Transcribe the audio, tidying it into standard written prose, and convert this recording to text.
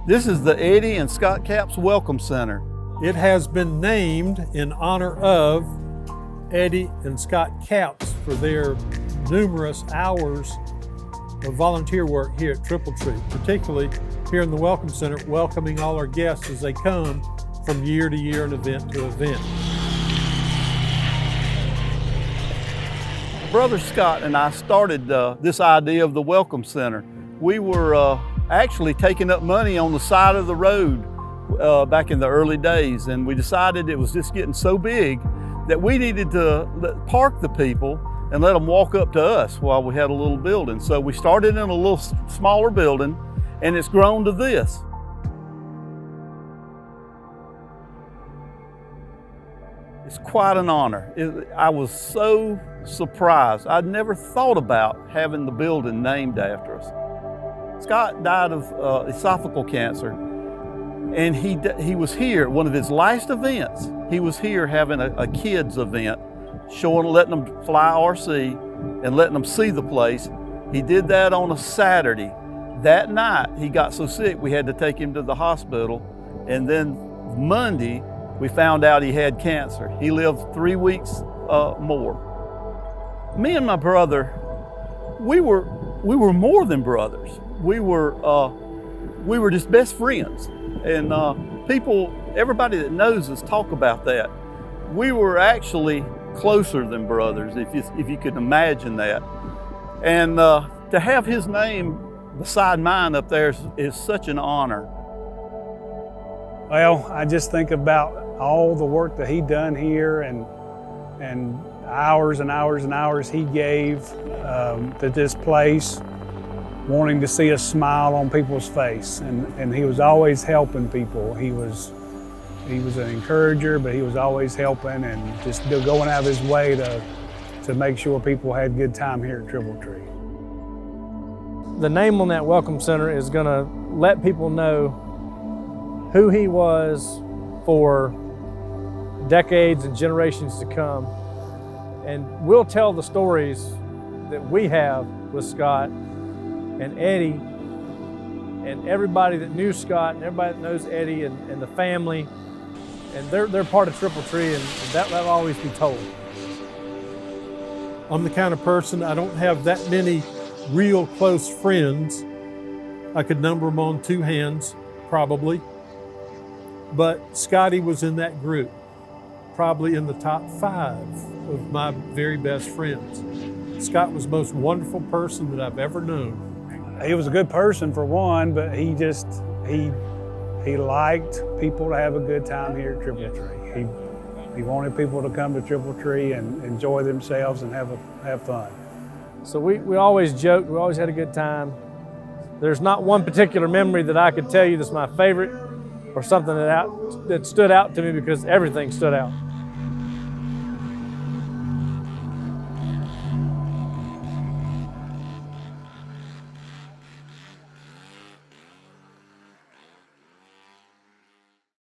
This is the Eddie and Scott Capps Welcome Center. It has been named in honor of Eddie and Scott Capps for their numerous hours of volunteer work here at Triple Tree, particularly here in the Welcome Center, welcoming all our guests as they come from year to year and event to event. Brother Scott and I started this idea of the Welcome Center. We were actually taking up money on the side of the road back in the early days, and we decided it was just getting so big that we needed to park the people and let them walk up to us while we had a little building. So we started in a little smaller building, and it's grown to this. It's quite an honor. I was so surprised. I'd never thought about having the building named after us. Scott died of esophageal cancer, and he was here, one of his last events, he was here having a kids event, letting them fly RC and letting them see the place. He did that on a Saturday. That night, he got so sick we had to take him to the hospital, and then Monday, we found out he had cancer. He lived 3 weeks more. Me and my brother, we were more than brothers. We were just best friends. And everybody that knows us talk about that. We were actually closer than brothers, if you could imagine that. And to have his name beside mine up there is such an honor. Well, I just think about all the work that he done here and hours and hours and hours he gave to this place, wanting to see a smile on people's face, and he was always helping people. He was an encourager, but he was always helping and just going out of his way to make sure people had a good time here at Triple Tree. The name on that Welcome Center is going to let people know who he was for decades and generations to come. And we'll tell the stories that we have with Scott and Eddie and everybody that knew Scott and everybody that knows Eddie and the family. And they're part of Triple Tree, and that'll always be told. I'm the kind of person, I don't have that many real close friends. I could number them on 2 hands, probably. But Scotty was in that group, probably in the top 5 of my very best friends. Scott was the most wonderful person that I've ever known. He was a good person for one, but he liked people to have a good time here at Triple Tree. He wanted people to come to Triple Tree and enjoy themselves and have fun. So we always joked, we always had a good time. There's not one particular memory that I could tell you that's my favorite or something that stood out to me, because everything stood out.